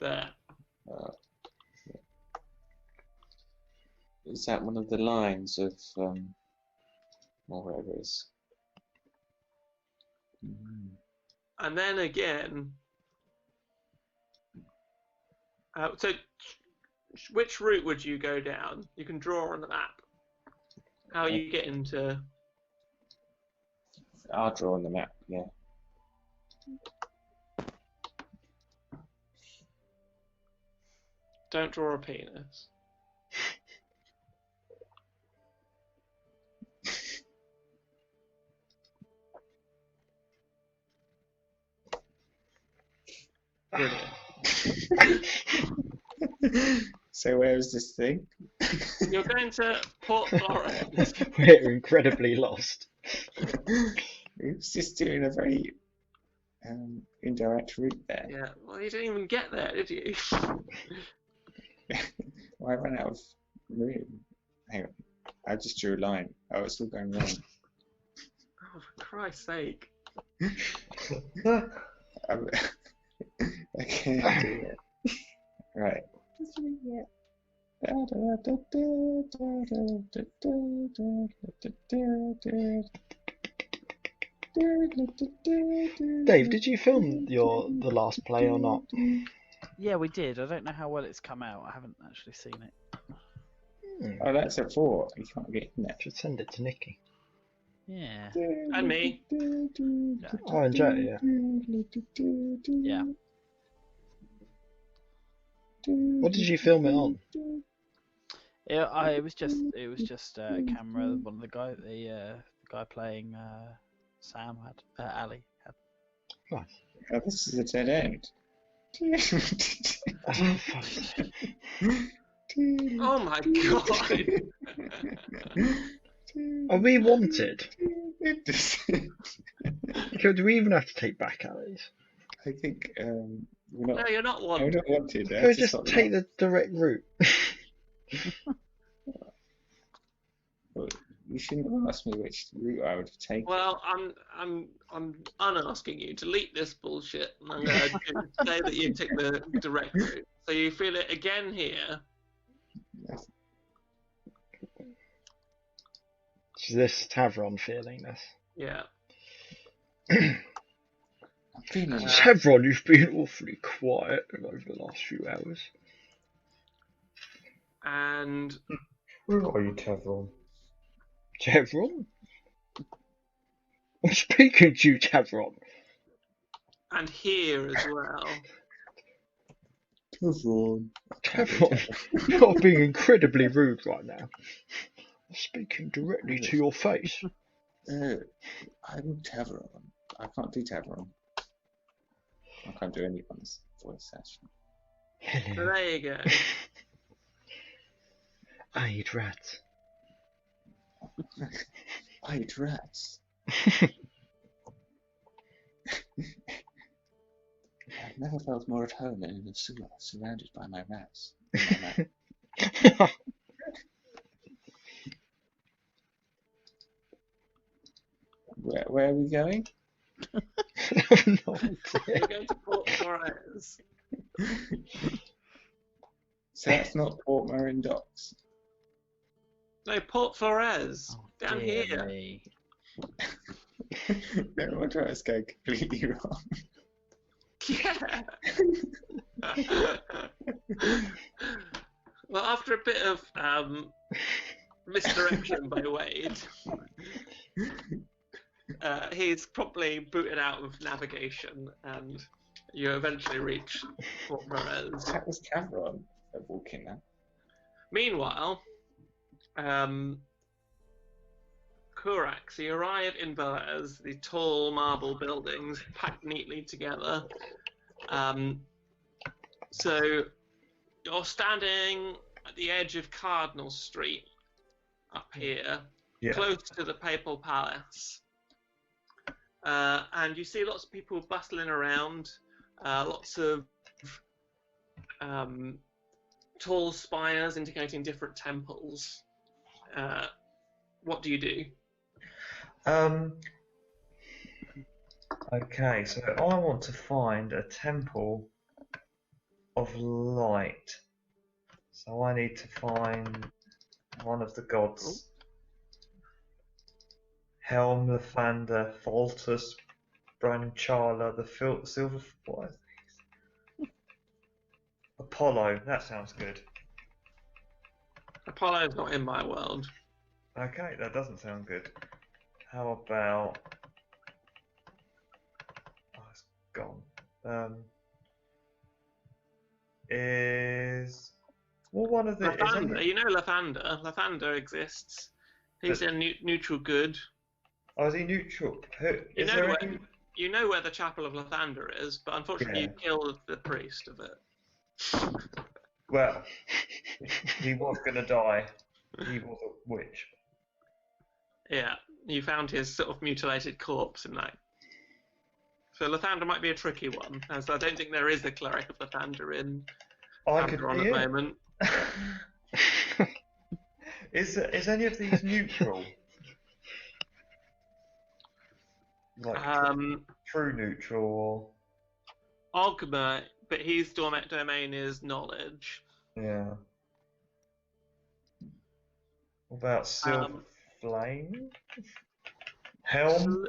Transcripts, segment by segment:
There. Is that one of the lines of or whatever it is? And then again, so which route would you go down? You can draw on the map. How you get into... I'll draw on the map, yeah. Don't draw a penis. Brilliant. So where is this thing? You're going to Port Florence. We're incredibly lost. It was just doing a very indirect route there. Yeah, well, you didn't even get there, did you? Well, I ran out of room. Hang on, I just drew a line. Oh, it's all going wrong. Oh, for Christ's sake. I can't do it. Right. Dave, did you film the last play or not? Yeah, we did. I don't know how well it's come out. I haven't actually seen it. Oh, that's a 4. You can't get in there. Should send it to Nikki. Yeah. And me. Oh, and Joe, yeah. Yeah. What did you film it on? It was just a camera. One of the guy playing Sam had Ali had. Nice. Oh, this is a dead end. Oh my god! Are we wanted? Do we even have to take back Ali's? I think we're not. No, you're not We're one. not wanted. Can we just take the direct route? Well, you shouldn't have asked me which route I would have taken. Well, I'm unasking you. Delete this bullshit, and I'm going to say that you took the direct route. So you feel it again here. Is this Tavron feeling this? Yeah. I'm feeling Tavron, you've been awfully quiet over the last few hours. And Where are you, Tavron? Tavron? I'm speaking to you, Tavron. and here as well. Tavron. Tavron, you're being incredibly rude right now. I'm speaking directly to your face. I'm Tavron. I can't do Tavron. I can't do anyone's voice actually. So Hello. there you go. I eat rats. I eat rats. I've never felt more at home than in a sewer, surrounded by my rats. Where are we going? No We're idea. going to Port Florence. So that's not Port Marin Docks. No, Port Flores. Oh, Down dear here. me. No, we'll try to go completely wrong. Yeah. Well, after a bit of misdirection by Wade, he's promptly booted out of navigation, and you eventually reach Port Flores. That was Tavron walking there. Meanwhile, Kurac, so you arrive in Velez, the tall marble buildings packed neatly together. So you're standing at the edge of Cardinal Street up here, close to the Papal Palace. And you see lots of people bustling around, lots of tall spires indicating different temples. What do you do? Okay, so I want to find a temple of light. So I need to find one of the gods. Helm, Lathander, Faltus, Branchala, the Silver. What are these? Apollo. That sounds good. Apollo's not in my world. Okay, that doesn't sound good. How about? Oh, it's gone. Is one of the? Lathander, you know Lathander. Lathander exists. He's a neutral good. Oh, is he neutral? You know where the Chapel of Lathander is, but unfortunately you killed the priest of it. Well, he was going to die. He was a witch. Yeah, you found his sort of mutilated corpse in that. So Lathander might be a tricky one, as I don't think there is a cleric of Lathander in Aberon at the moment. Is any of these neutral? Like true neutral or Ogma, but his domain is knowledge. yeah. What about Silver Flame? Helm?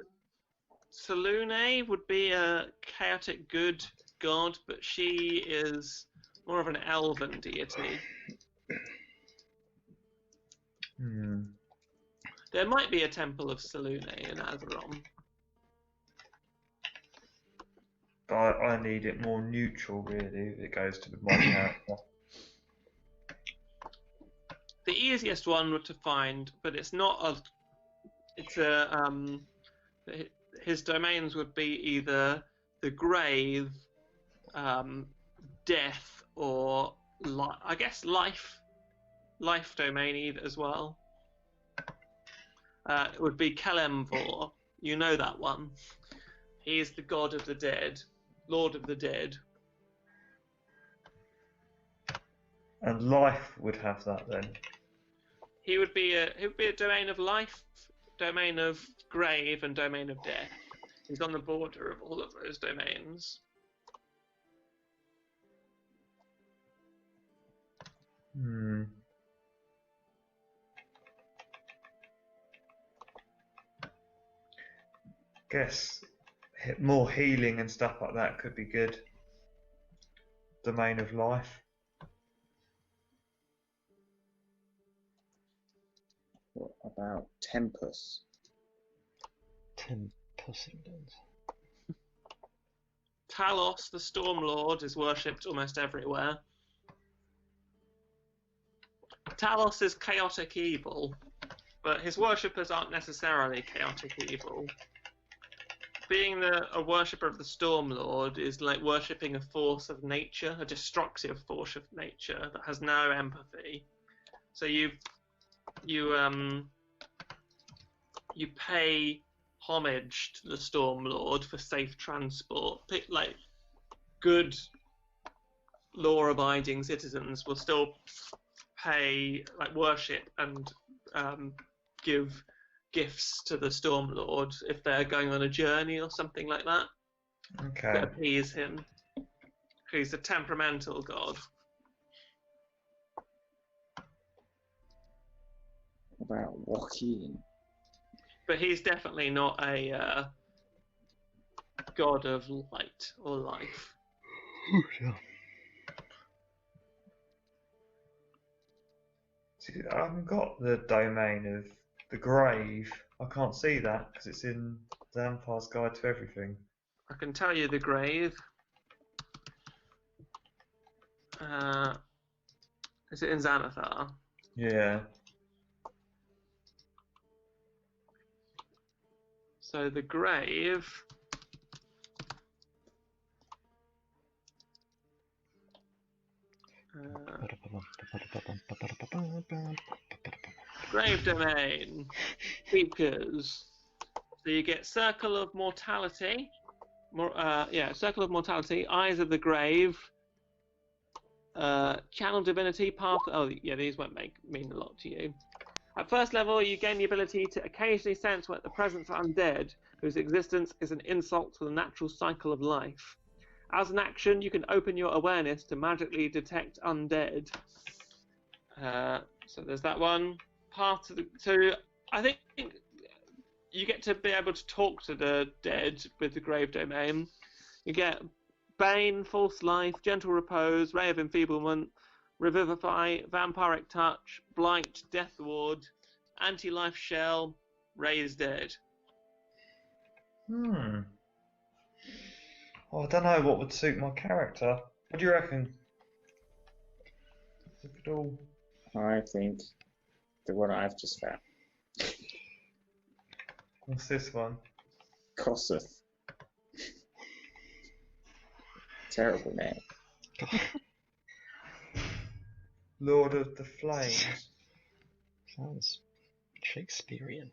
Selune would be a chaotic good god, but she is more of an elven deity. There might be a temple of Selune in Azeron. I need it more neutral, really, if it goes to my character. The easiest one to find, but it's not a. It's a. His domains would be either the grave, death, or I guess life domain either as well. It would be Kelemvor. You know that one. He is the god of the dead, lord of the dead. And life would have that then. He would be a domain of life, domain of grave, and domain of death. He's on the border of all of those domains. Guess more healing and stuff like that could be good. Domain of life. What about Tempest? Talos, the Storm Lord, is worshipped almost everywhere. Talos is chaotic evil, but his worshippers aren't necessarily chaotic evil. Being a worshipper of the Storm Lord is like worshipping a force of nature, a destructive force of nature that has no empathy. So you pay homage to the Storm Lord for safe transport. Like good law-abiding citizens will still pay, like, worship and give gifts to the Storm Lord if they're going on a journey or something like that. Okay. To appease him. He's a temperamental god. What about Joaquin? But he's definitely not a god of light or life. See, I haven't got the domain of the grave. I can't see that because it's in Zampar's Guide to Everything. I can tell you the grave. Is it in Xanathar? Yeah. So the grave. Grave domain features. So you get Circle of Mortality. Circle of Mortality. Eyes of the Grave. Channel Divinity. Path. Oh, yeah, these won't mean a lot to you. At first level, you gain the ability to occasionally sense the presence of undead, whose existence is an insult to the natural cycle of life. As an action, you can open your awareness to magically detect undead. So there's that one. So I think you get to be able to talk to the dead with the Grave Domain. You get Bane, False Life, Gentle Repose, Ray of Enfeeblement, Revivify, Vampiric Touch, Blight, Death Ward, Anti-Life Shell, Raise Dead. Oh, I don't know what would suit my character. What do you reckon? If it all... I think the one I've just found. What's this one? Kosseth. Terrible name. Lord of the Flames. Sounds Shakespearean.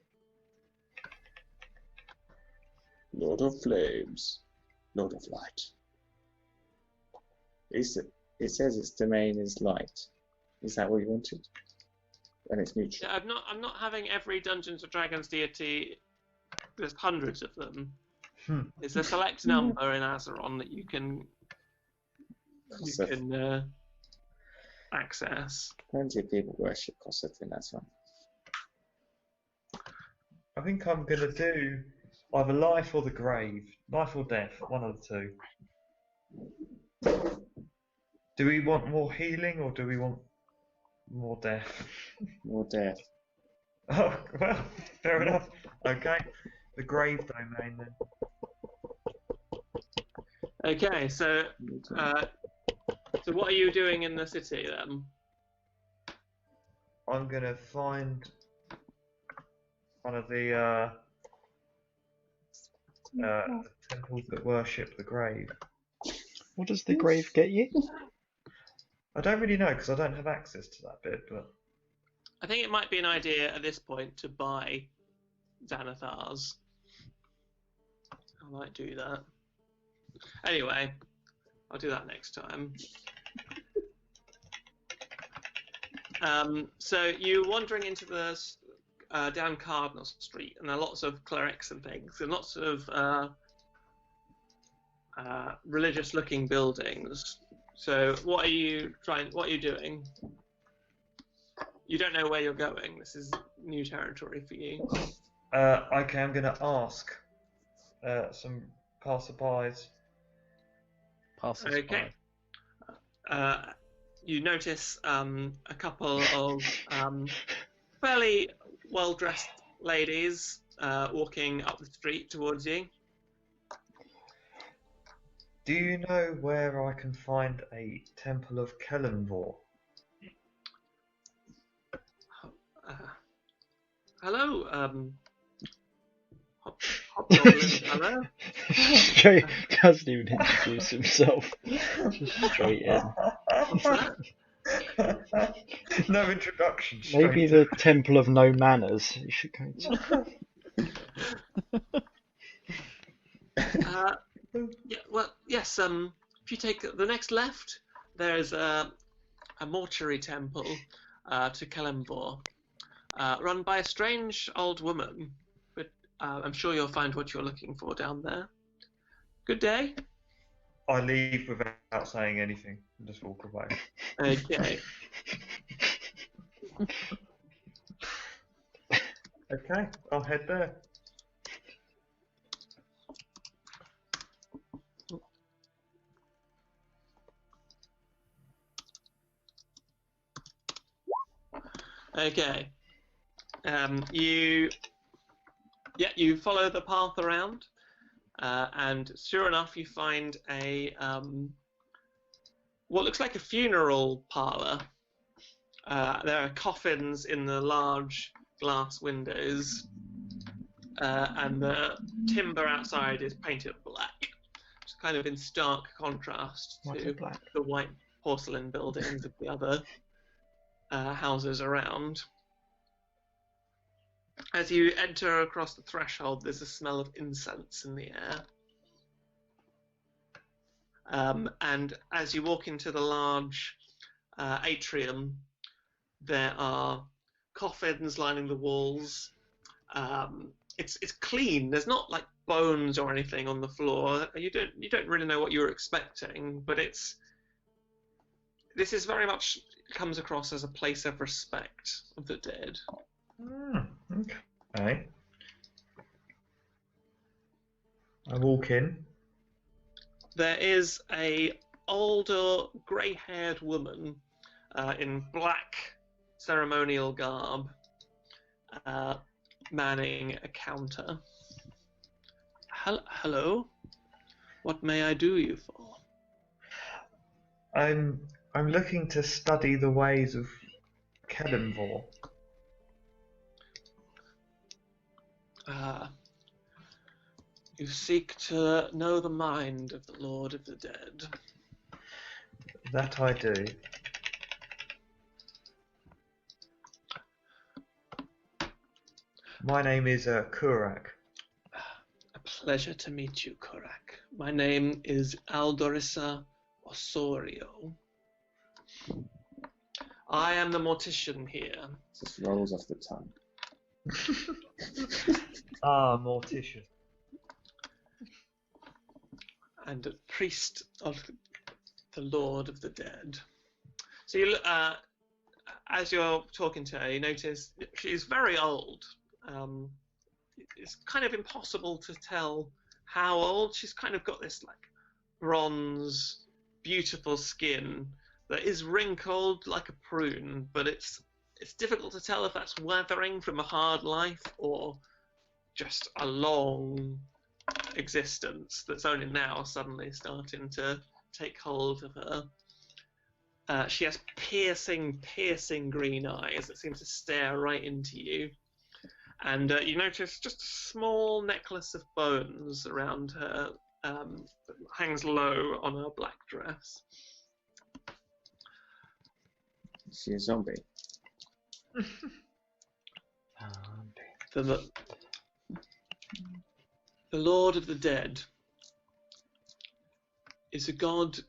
Lord of Flames. Lord of Light. It says its domain is light. Is that what you wanted? And it's neutral. Yeah, I'm not having every Dungeons and Dragons deity. There's hundreds of them. It's a select number in Azeron that you can access. Plenty of people worship Kosseth in that one. I think I'm going to do either life or the grave. Life or death, one of the two. Do we want more healing or do we want more death? More death. Oh, well, fair enough. Okay, the grave domain then. Okay, so what are you doing in the city then? I'm going to find one of the temples that worship the grave. What does the grave get you? I don't really know because I don't have access to that bit, but I think it might be an idea at this point to buy Xanathars. I might do that. Anyway, I'll do that next time. So you're wandering into the down Cardinal Street, and there are lots of clerics and things, and lots of religious-looking buildings. So what are you doing? You don't know where you're going. This is new territory for you. okay, I'm going to ask some passerbys. Okay. You notice a couple of fairly well-dressed ladies walking up the street towards you. Do you know where I can find a Temple of Kellenvor? Hello, Hobgoblin. Hello. Straight, doesn't even introduce himself. Just straight in. What's that? No introduction. Maybe the Temple of No Manners. You should go to. Yeah, well, yes. If you take the next left, there's a mortuary temple to Kellenvor, run by a strange old woman. But I'm sure you'll find what you're looking for down there. Good day. I leave without saying anything and just walk away. Okay. Okay, I'll head there. Okay. You follow the path around, and sure enough, you find a what looks like a funeral parlor. There are coffins in the large glass windows, and the timber outside is painted black, just kind of in stark contrast to the white porcelain buildings of the other houses around. As you enter across the threshold, there's a smell of incense in the air. And as you walk into the large atrium, there are coffins lining the walls. It's clean. There's not like bones or anything on the floor. You don't really know what you're expecting, but this is very much comes across as a place of respect of the dead. Okay. I walk in. There is a older, grey-haired woman in black ceremonial garb manning a counter. Hello? What may I do you for? I'm looking to study the ways of Kelenvor. You seek to know the mind of the Lord of the Dead. That I do. My name is Kurac. A pleasure to meet you, Kurac. My name is Aldorissa Osorio. I am the mortician here. Just rolls off the tongue. Mortician. And a priest of the Lord of the Dead. So you, as you're talking to her, you notice she's very old. It's kind of impossible to tell how old. She's kind of got this like bronze, beautiful skin that is wrinkled like a prune, but it's difficult to tell if that's weathering from a hard life or just a long existence that's only now suddenly starting to take hold of her. She has piercing green eyes that seem to stare right into you. And you notice just a small necklace of bones around her that hangs low on her black dress. Is she a zombie? The Lord of the Dead is a god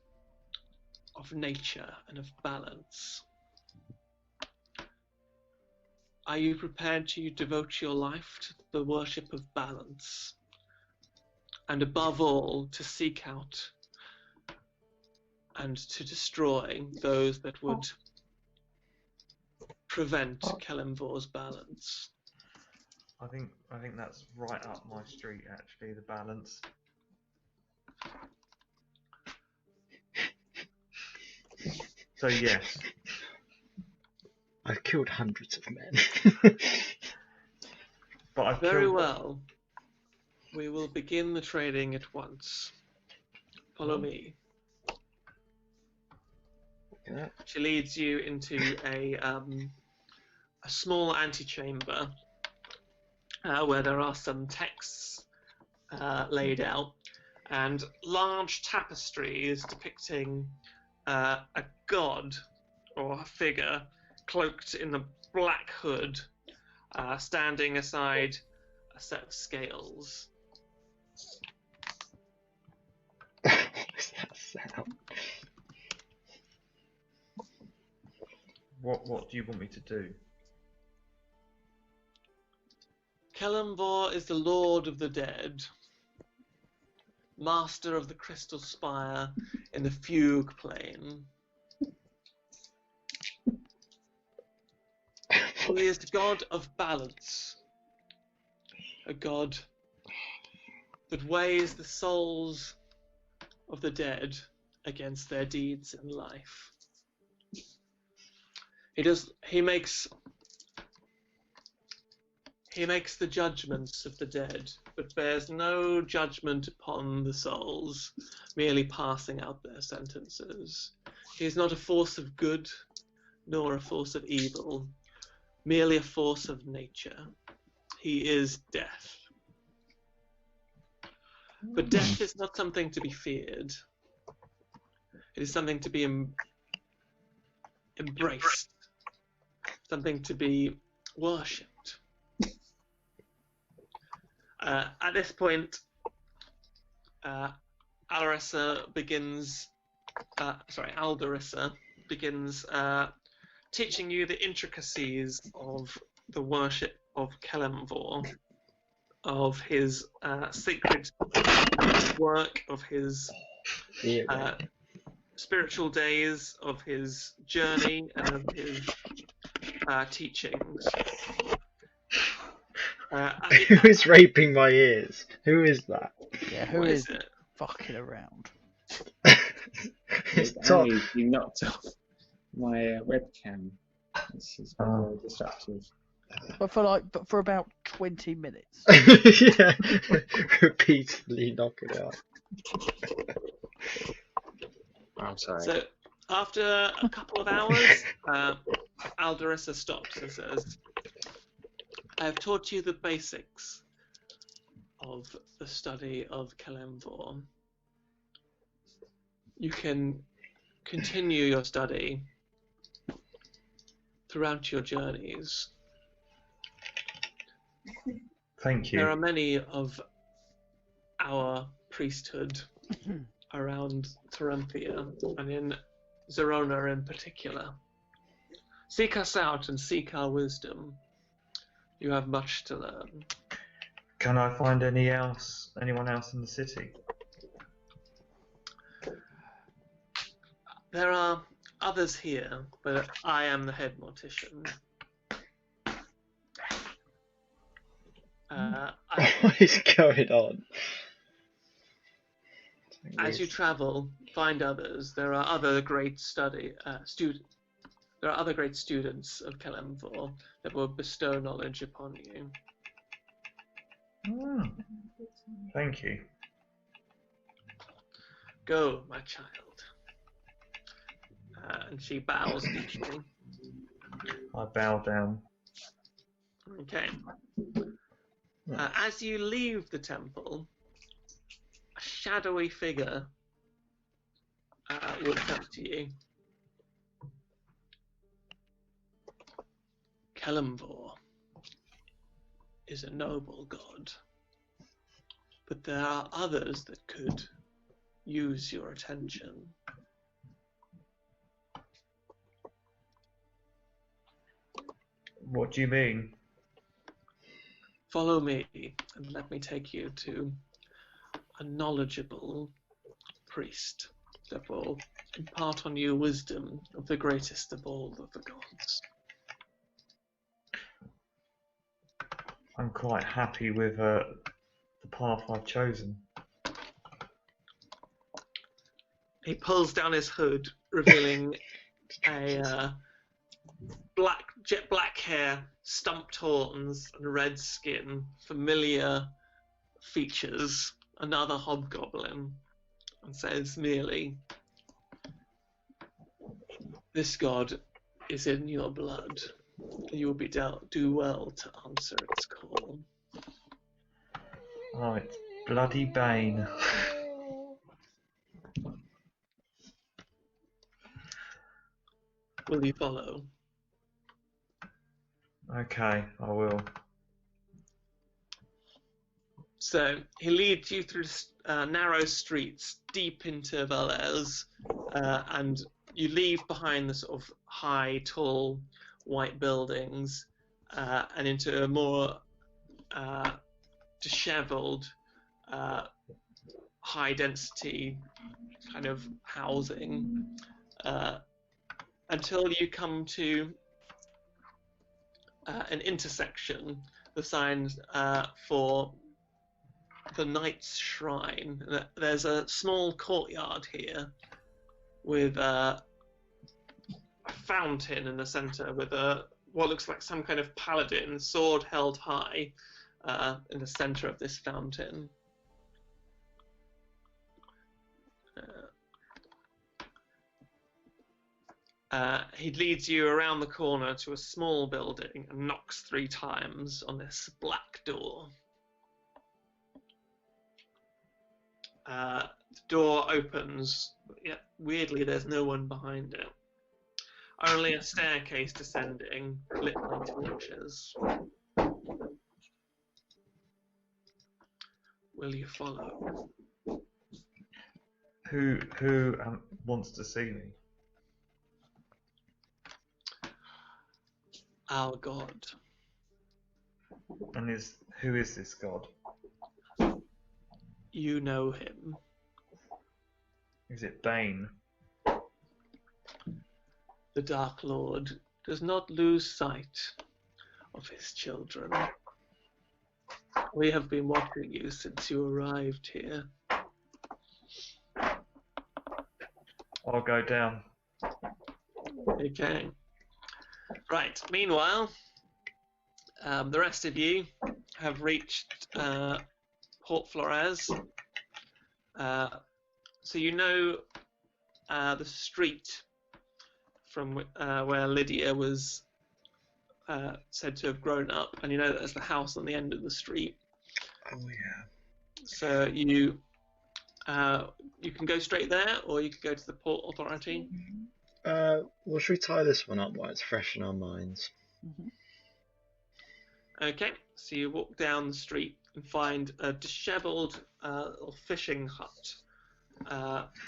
of nature and of balance. Are you prepared to devote your life to the worship of balance? And above all, to seek out and to destroy those that would prevent Kelenvor's balance? I think that's right up my street, actually, the balance. So yes. I've killed hundreds of men. But I've Very killed... well. We will begin the trading at once. Follow me. Yeah. She leads you into a small antechamber where there are some texts laid out and large tapestries depicting a god or a figure cloaked in a black hood, standing aside a set of scales. What's that sound? What do you want me to do? Kelenvor is the Lord of the Dead, master of the crystal spire in the fugue plane. He is the god of balance, a god that weighs the souls of the dead against their deeds in life. He makes the judgments of the dead, but bears no judgment upon the souls, merely passing out their sentences. He is not a force of good, nor a force of evil, merely a force of nature. He is death. But death is not something to be feared. It is something to be embraced, something to be worshipped. At this point, Aldorissa begins teaching you the intricacies of the worship of Kelenvor. of his sacred work, of his spiritual days, of his journey, and of his teachings. Who is raping my ears? Who is that? Yeah, who What is is it? fucking around? It's It's Tom. Ali, you knocked off my webcam. This is very disruptive. But for about 20 minutes. Yeah, repeatedly knocking it out. I'm sorry. So, after a couple of hours, Alderissa stops and says, I have taught you the basics of the study of Kelemvor. You can continue your study throughout your journeys. Thank you. There are many of our priesthood around Therempia, and in Zerona in particular. Seek us out and seek our wisdom. You have much to learn. Can I find anyone else in the city? There are others here, but I am the head mortician. What is going on? As you travel, find others. There are other great There are other great students of Kelemvor that will bestow knowledge upon you. Thank you. Go, my child. And she bows deeply. I bow down. Okay. As you leave the temple, a shadowy figure walks up to you. Kelemvor is a noble god, but there are others that could use your attention. What do you mean? Follow me and let me take you to a knowledgeable priest that will impart on you wisdom of the greatest of all of the gods. I'm quite happy with the path I've chosen. He pulls down his hood, revealing a jet black hair, stumped horns, and red skin, familiar features, another hobgoblin, and says merely, "This god is in your blood. You will do well to answer its call." Oh, it's bloody Bane. Will you follow? Okay, I will. So he leads you through narrow streets deep into Valais, and you leave behind the sort of high, tall, white buildings, and into a more dishevelled, high-density kind of housing, until you come to an intersection. The signs for the Knight's Shrine. There's a small courtyard here with a fountain in the centre with what looks like some kind of paladin, sword held high, in the centre of this fountain. He leads you around the corner to a small building and knocks 3 times on this black door. The door opens, yet weirdly there's no one behind it. Only a staircase descending, lit by torches. Will you follow? Who wants to see me? Our god. And Who is this god? You know him. Is it Bane? The Dark Lord does not lose sight of his children. We have been watching you since you arrived here. I'll go down. Okay. Right. Meanwhile, the rest of you have reached Port Flores. So you know the street from where Lydia was said to have grown up, and you know that there's the house on the end of the street. Oh yeah. So you can go straight there, or you could go to the Port Authority. Well, should we tie this one up while it's fresh in our minds? Okay, so you walk down the street and find a dishevelled little fishing hut,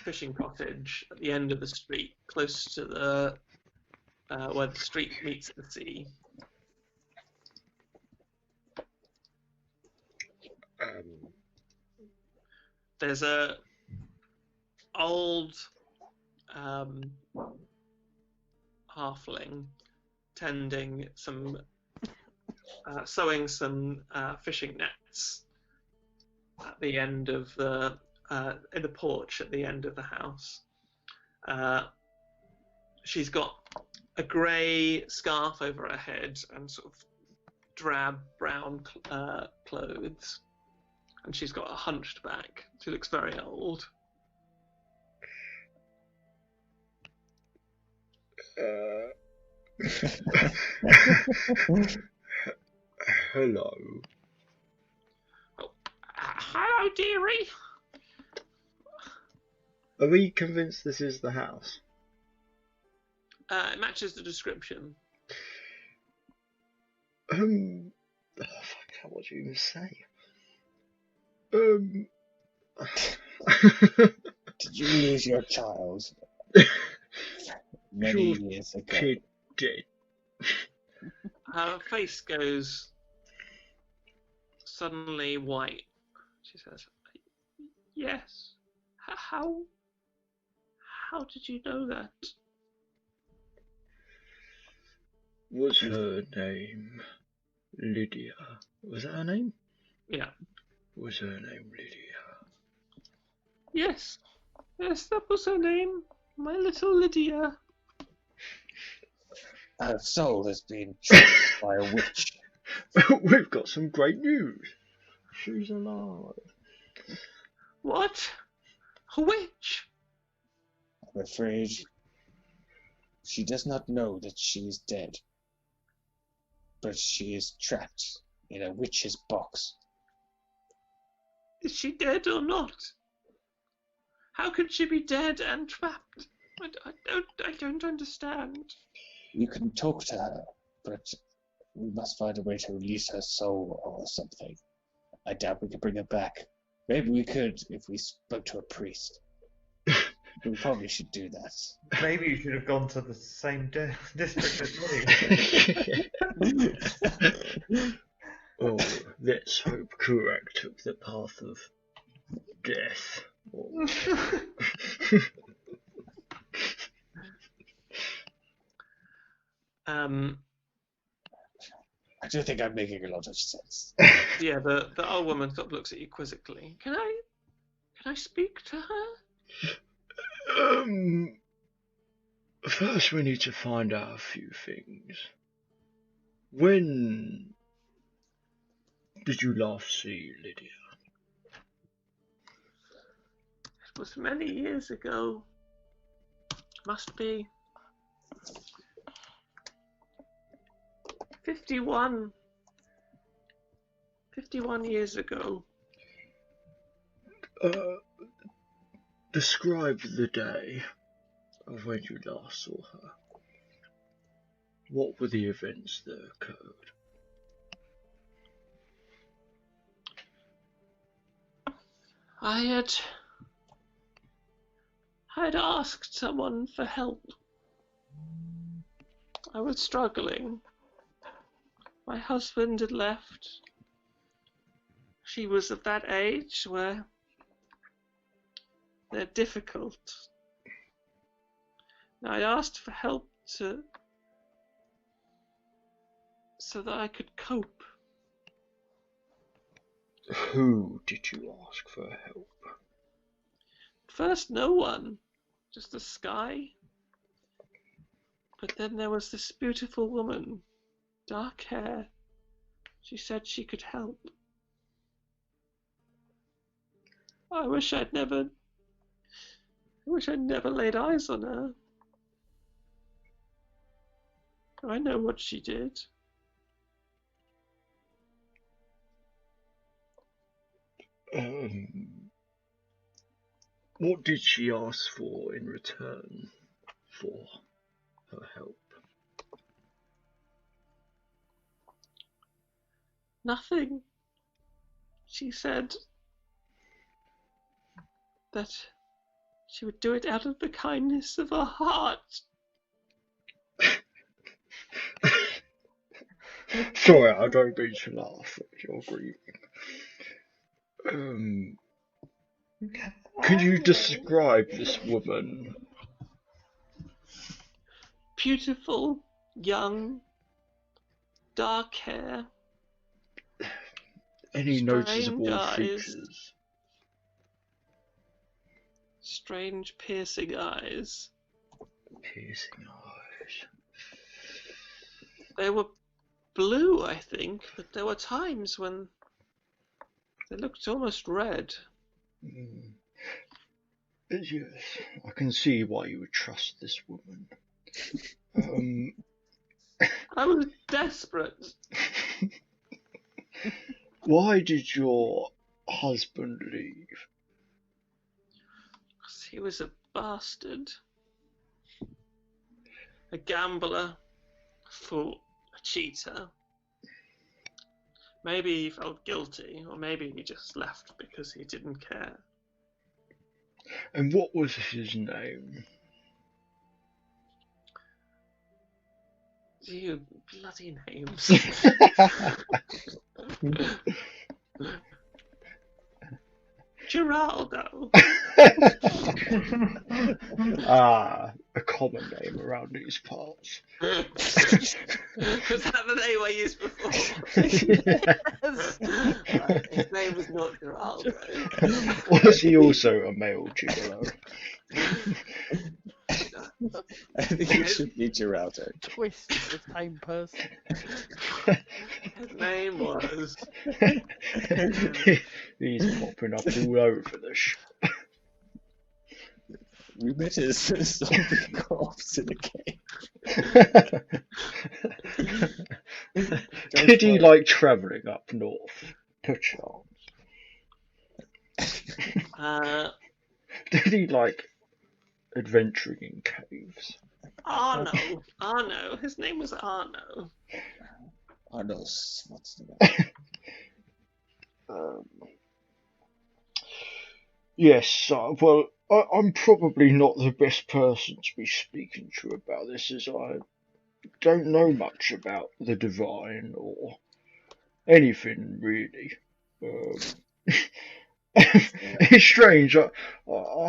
fishing cottage at the end of the street, close to the where the street meets the sea. There's a old halfling tending some, sewing some fishing nets at the end of the in the porch at the end of the house. She's got a grey scarf over her head and sort of drab brown clothes, and she's got a hunched back. She looks very old. Hello. Oh, hello, dearie. Are we convinced this is the house? It matches the description. Oh, fuck, what do you even say? Did you lose your child many years ago? Kid did. Her face goes suddenly white. She says, "Yes. How did you know that?" Was her name Lydia? Was that her name? Yeah. Was her name Lydia? Yes. Yes, that was her name. My little Lydia. Her soul has been trapped by a witch. We've got some great news. She's alive. What? A witch? I'm afraid she does not know that she is dead, but she is trapped in a witch's box. Is she dead or not? How can she be dead and trapped? I don't understand. You can talk to her, but we must find a way to release her soul or something. I doubt we could bring her back. Maybe we could if we spoke to a priest. We probably should do that. Maybe you should have gone to the same district as me. Oh, let's hope Kurac took the path of death. I do think I'm making a lot of sense. Yeah, the old woman sort of looks at you quizzically. Can I speak to her? First we need to find out a few things. When did you last see Lydia? It was many years ago. Must be 51 years ago. Describe the day of when you last saw her. What were the events that occurred? I had asked someone for help. I was struggling. My husband had left. She was of that age where they're difficult. And I asked for help so that I could cope. Who did you ask for help? First, no one, just the sky. But then there was this beautiful woman, dark hair. She said she could help. I wish I'd never laid eyes on her. I know what she did. What did she ask for in return for her help? Nothing. She said that she would do it out of the kindness of her heart. Sorry, I don't mean to laugh at your grieving. Could you describe this woman? Beautiful, young, dark hair. Any Strange noticeable eyes. features? Strange, piercing eyes. Piercing eyes. They were blue, I think, but there were times when they looked almost red. Yes, I can see why you would trust this woman. I was desperate. Why did your husband leave? 'Cause he was a bastard. A gambler. A fool. A cheater. Maybe he felt guilty, or maybe he just left because he didn't care. And what was his name? You bloody names. Geraldo. A common name around these parts. Was that the name I used before? His name was not Geraldo. Was he also a male gigolo? I think it should be Geraldo. Twist the same person. His name was. He's popping up all over the show. We met his zombie corpse in a cave. Did he like travelling up north? Perchance. Did he like adventuring in caves? Arno. Arno. His name was Arno. Arno's, what's the name? Yes, well, I'm probably not the best person to be speaking to about this, as I don't know much about the divine or anything really. It's strange. I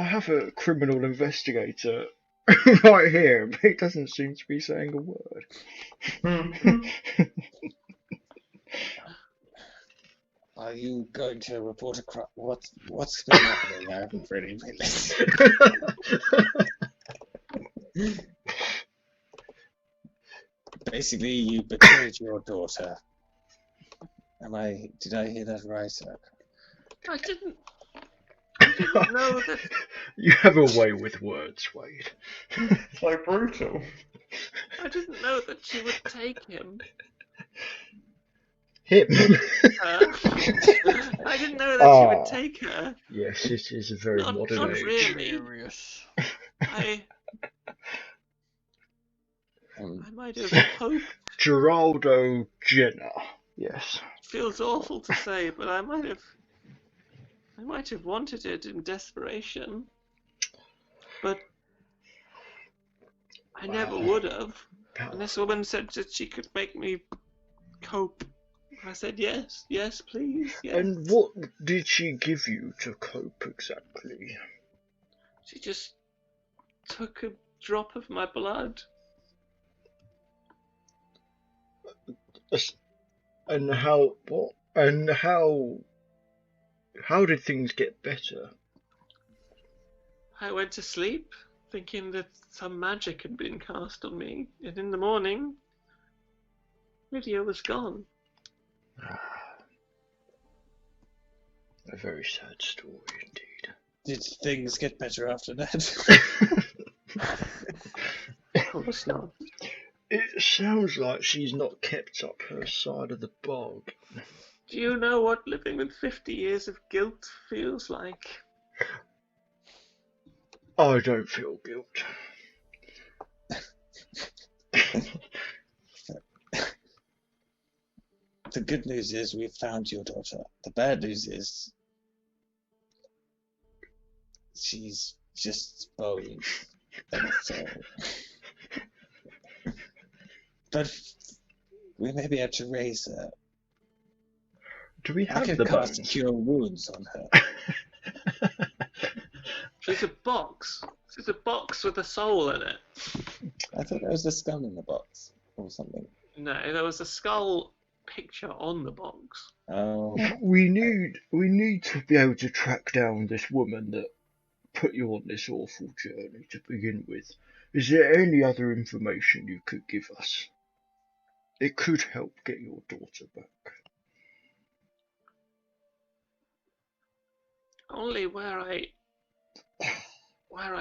have a criminal investigator right here, but he doesn't seem to be saying a word. Are you going to report a crime? What's been happening? I haven't really realized. Basically, you betrayed your daughter. Did I hear that right? I didn't know that. You have a way with words, Wade. So brutal. I didn't know that she would take him. Him? I didn't know that she would take her. Yes, it is a very modern Not age. really. I might have hoped. Geraldo Jenner. Yes. Feels awful to say, but I might have wanted it in desperation. But I never would have. And this woman said that she could make me cope. I said yes, yes, please, yes. And what did she give you to cope exactly? She just took a drop of my blood. And how? What? And how? How did things get better? I went to sleep thinking that some magic had been cast on me, and in the morning, Lydia was gone. A very sad story indeed. Did things get better after that? Of course not. It sounds like she's not kept up her side of the bargain. Do you know what living with 50 years of guilt feels like? I don't feel guilt. The good news is we found your daughter. The bad news is she's just bones. That's all. But we may be able to raise her. Do we I have could the cast bones? cure wounds on her. She's a box. She's a box with a soul in it. I thought there was a skull in the box or something. No, there was a skull picture on the box. Oh, We need to be able to track down this woman that put you on this awful journey to begin with. Is there any other information you could give us? It could help get your daughter back. Only where I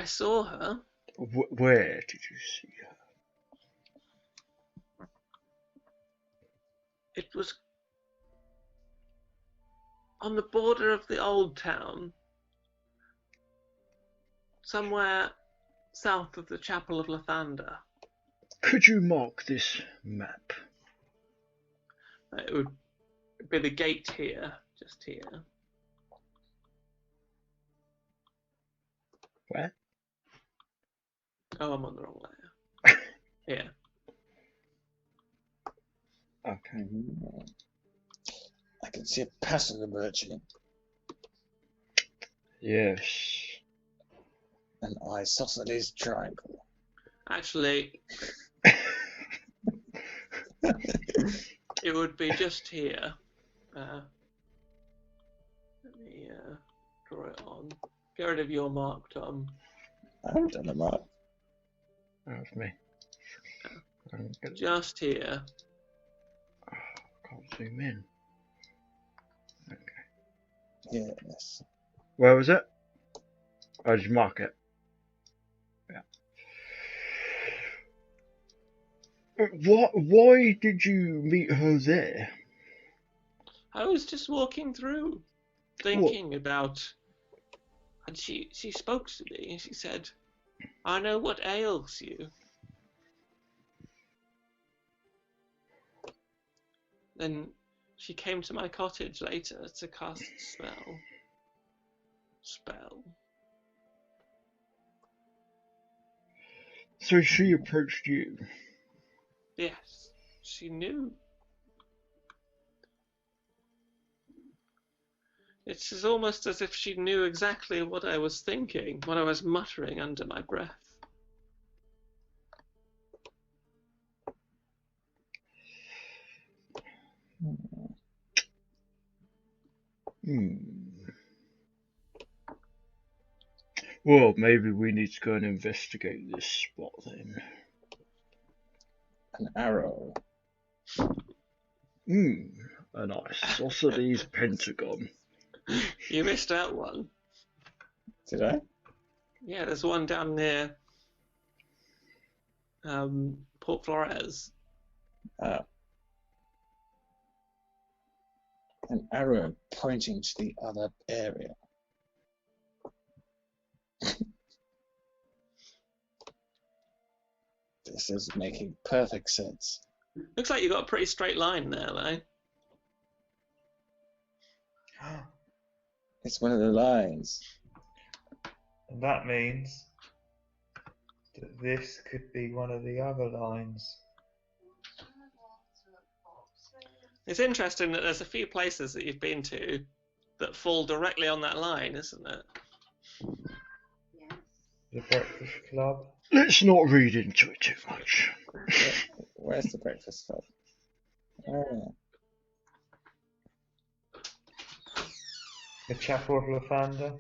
saw her. Where did you see her? It was on the border of the old town, somewhere south of the Chapel of Lathander. Could you mark this map? It would be the gate here, just here. Where? Oh, I'm on the wrong layer. Here. Okay. I can see a pattern emerging. Yes. An isosceles triangle. Actually, it would be just here. Let me draw it on. Get rid of your mark, Tom. I haven't done a mark. That's me. Just here. Can't zoom in. Okay. Yes. Where was it? Oh, just mark it. Yeah. Why did you meet her there? I was just walking through, thinking about, and she spoke to me and she said, "I know what ails you." Then she came to my cottage later to cast a spell. So she approached you. Yes, she knew. It's almost as if she knew exactly what I was thinking, what I was muttering under my breath. Well, maybe we need to go and investigate this spot then. An arrow. A nice isosceles pentagon. You missed out one. Did I? Yeah, there's one down near Port Flores. An arrow pointing to the other area. This is making perfect sense. Looks like you got a pretty straight line there, though. It's one of the lines. And that means that this could be one of the other lines. It's interesting that there's a few places that you've been to that fall directly on that line, isn't it? The Breakfast Club. Let's not read into it too much. Where's the breakfast club? Oh, The Chapel of Lathander.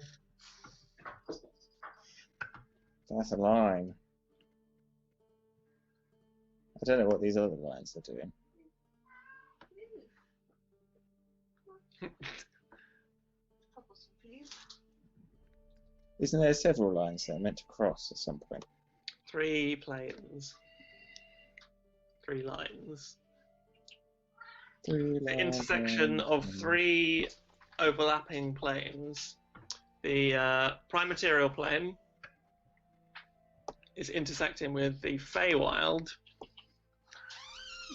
that's a line. I don't know what these other lines are doing. Isn't there several lines that are meant to cross at some point? 3 planes. 3 lines. Three The lines. intersection of 3 overlapping planes. The prime material plane is intersecting with the Feywild.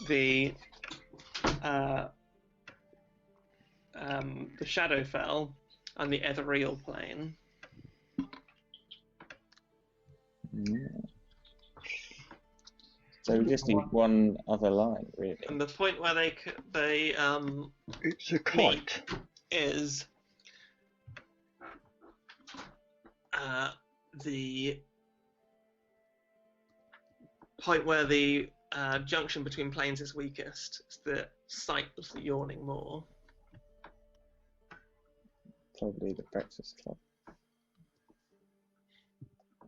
The Shadowfell and the Ethereal plane. Mm. So we just need one other line, really. And the point where they It's a kite. is the point where the junction between planes is weakest. It's the site of the Yawning Moor. Probably the Breakfast Club.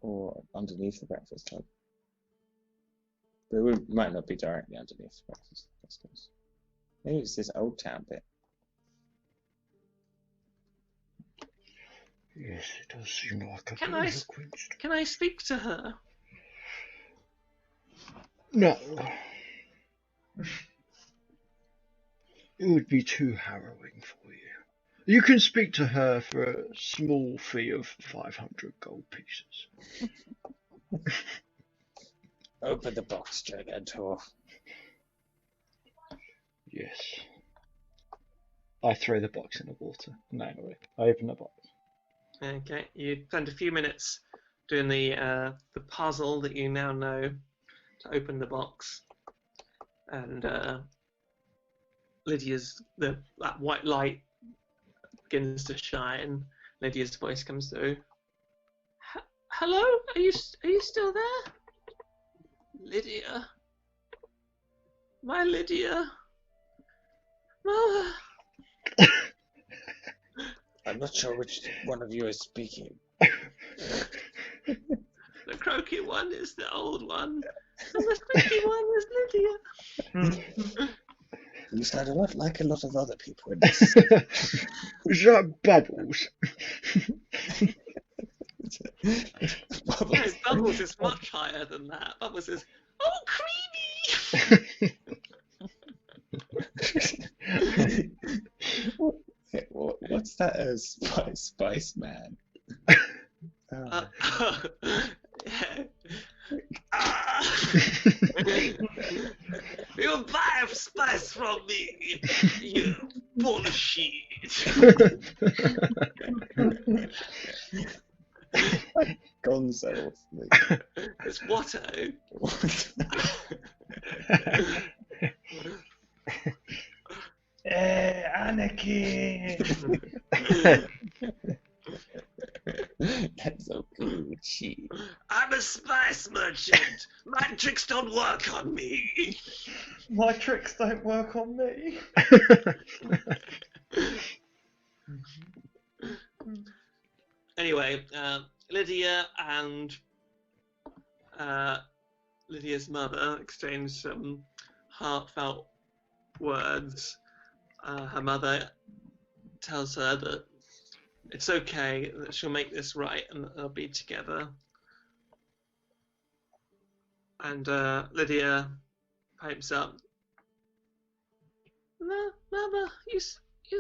Or underneath the Breakfast Club. But it might not be directly underneath the Breakfast Club, I suppose. Maybe it's this old town bit. Yes, it does seem like a Can bit I of a s- coincidence. Can I speak to her? No. It would be too harrowing for you. You can speak to her for a small fee of 500 gold pieces. Open the box, Gigantor. Yes. I throw the box in the water. No, anyway, I open the box. Okay, you spend a few minutes doing the puzzle that you now know to open the box, and that white light begins to shine. Lydia's voice comes through. Hello, are you still there? Lydia, my Lydia. Mother. I'm not sure which one of you is speaking. The croaky one is the old one, and the squeaky one is Lydia. You sound a lot like a lot of other people in this. Is that Bubbles? No, Bubbles is much higher than that. Bubbles is, oh, creamy! What's that? A spice man? Yeah. You buy spice from me, you bullshit. Gonzo. It's Watto. Anarchy! That's so good. She. I'm a spice merchant. My tricks don't work on me. My tricks don't work on me. Anyway, Lydia and Lydia's mother exchanged some heartfelt words. Her mother tells her that it's okay, that she'll make this right and that they'll be together. And Lydia pipes up, Mother, you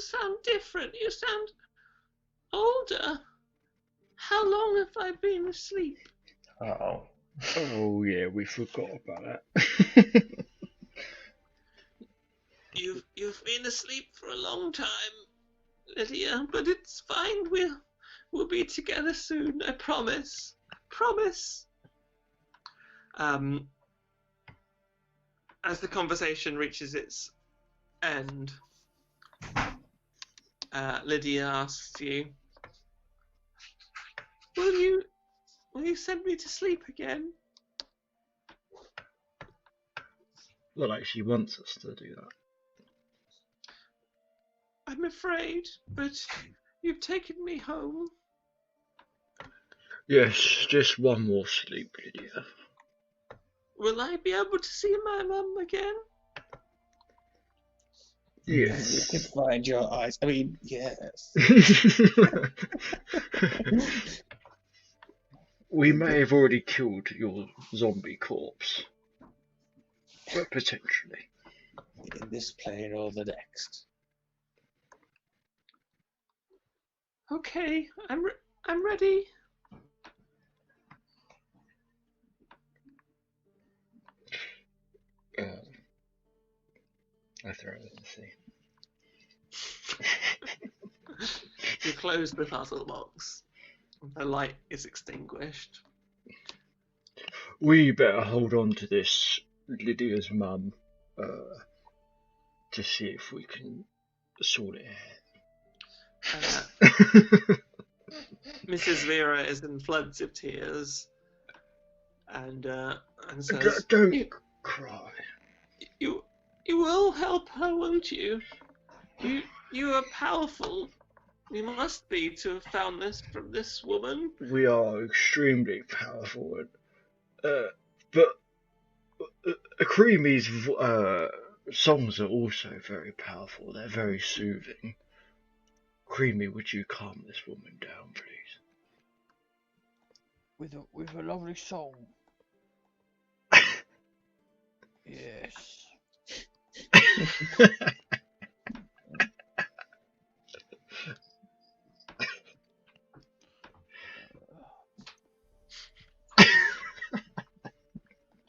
sound different. You sound older. How long have I been asleep? Oh. Oh yeah, we forgot about that. You've been asleep for a long time, Lydia, but it's fine. We'll be together soon. I promise. Promise. As the conversation reaches its end, Lydia asks you, Will you send me to sleep again? Well, like she wants us to do that. I'm afraid, but you've taken me home. Yes, just one more sleep, Lydia. Will I be able to see my mum again? Yes. You can find your eyes. I mean, yes. We may have already killed your zombie corpse, but potentially. In this plane or the next. Okay, I'm ready. I throw it in the sea. You close the puzzle box. The light is extinguished. We better hold on to this Lydia's mum to see if we can sort it out. Mrs. Vera is in floods of tears, and says, Don't cry. You will help her, won't you? You are powerful. You must be to have found this from this woman. We are extremely powerful, but Creamy's songs are also very powerful. They're very soothing. Creamy, would you calm this woman down, please? With a lovely song. Yes.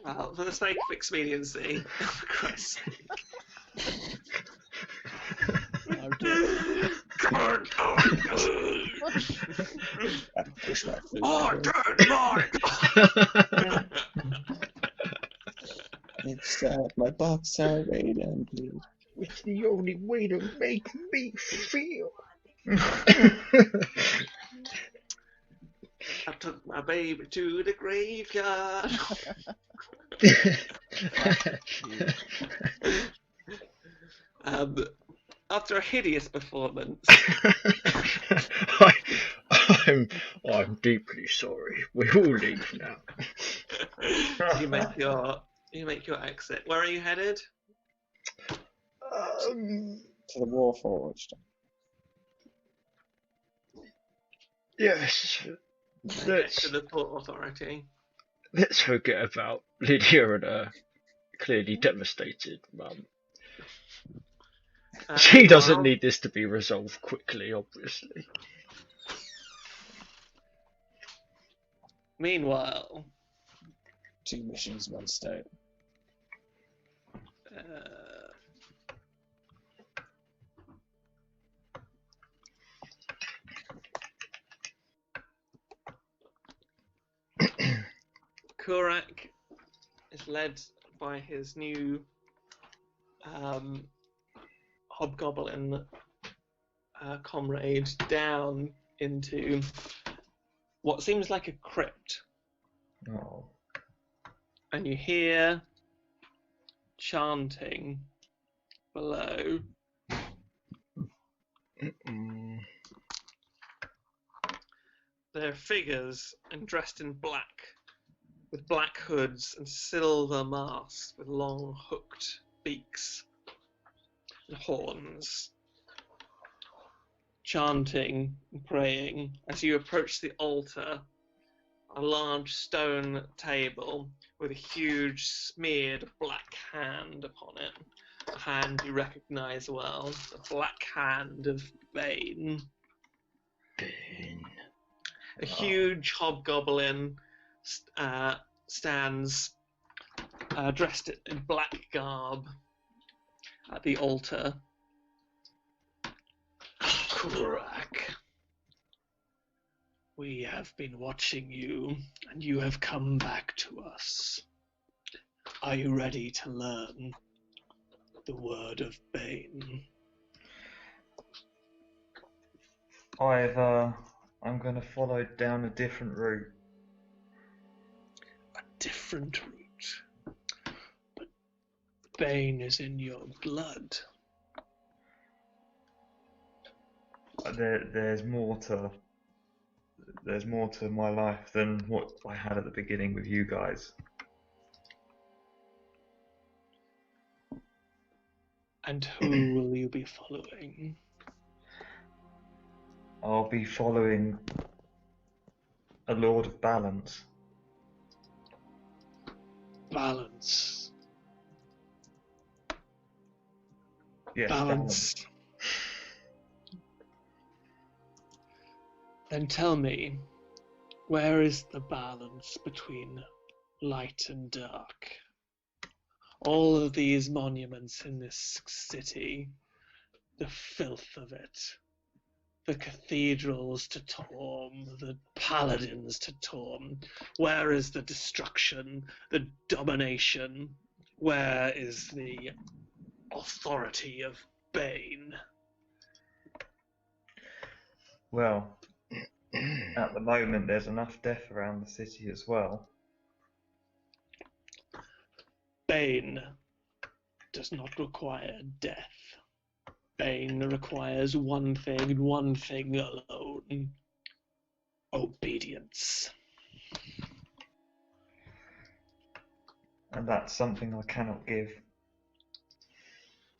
Well, for the sake of expediency, Christ. Oh dear. Push my food. It's my box are ready and bleed. It's the only way to make me feel. I took my baby to the graveyard. After a hideous performance, I'm deeply sorry. We will leave now. you make your exit. Where are you headed? To the Warforged. Yes. To the Port Authority. Let's forget about Lydia and her clearly devastated mum. She doesn't need this to be resolved quickly, obviously. Meanwhile, 2 missions, 1 stone. Kurac is led by his new hobgoblin comrade down into what seems like a crypt. Oh. And you hear chanting below. There are figures and dressed in black, with black hoods and silver masks with long hooked beaks and horns, chanting and praying. As you approach the altar, a large stone table with a huge smeared black hand upon it. A hand you recognise well, the black hand of Bane. A huge hobgoblin stands dressed in black garb at the altar. Kurac, we have been watching you, and you have come back to us. Are you ready to learn? the word of Bane. I'm going to follow down a different route. A different route. But Bane is in your blood. There's more to my life than what I had at the beginning with you guys. And who will you be following? I'll be following a Lord of Balance. Balance. Yes, Balance. Then tell me, where is the balance between light and dark? All of these monuments in this city, the filth of it, the cathedrals to Torm, the paladins to Torm. Where is the destruction, the domination? Where is the authority of Bane? Well, at the moment there's enough death around the city as well. Bane does not require death. Bane requires one thing and one thing alone: obedience. And that's something I cannot give.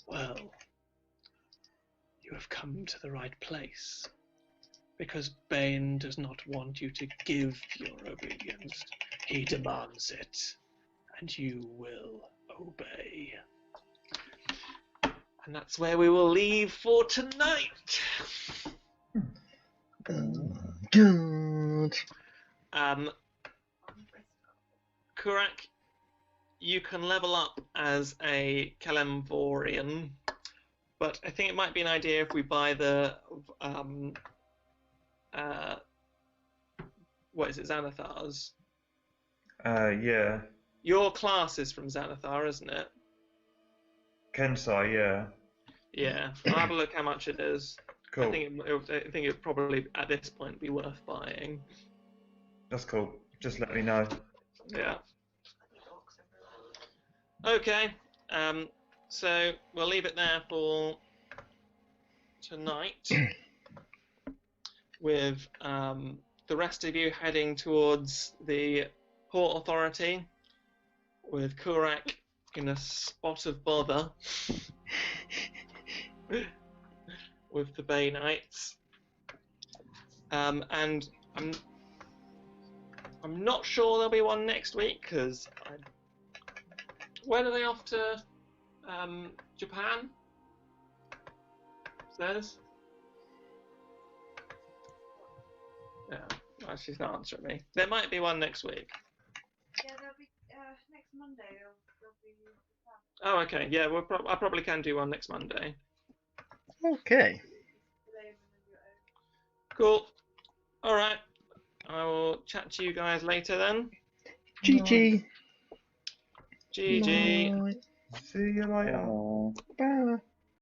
Well, you have come to the right place. Because Bane does not want you to give your obedience. He demands it. And you will obey. And that's where we will leave for tonight. God. Kurac, you can level up as a Kalemvorian, but I think it might be an idea if we buy the what is it, Xanathar's? Yeah. Your class is from Xanathar, isn't it? Kensai, yeah. Yeah. I'll have a look how much it is. Cool. I think it would probably at this point be worth buying. That's cool. Just let me know. Yeah. Okay. So we'll leave it there for tonight, with the rest of you heading towards the Port Authority, with Kurac in a spot of bother with the Bay Knights. And I'm not sure there'll be one next week, because when are they off to Japan? Says? Yeah, well, she's not answering me. There might be one next week. Yeah, there'll be next Monday. There'll be. Oh, okay. Yeah, I probably can do one next Monday. Okay. Cool. All right. I will chat to you guys later then. GG. GG. Night. See you later. Oh. Bye.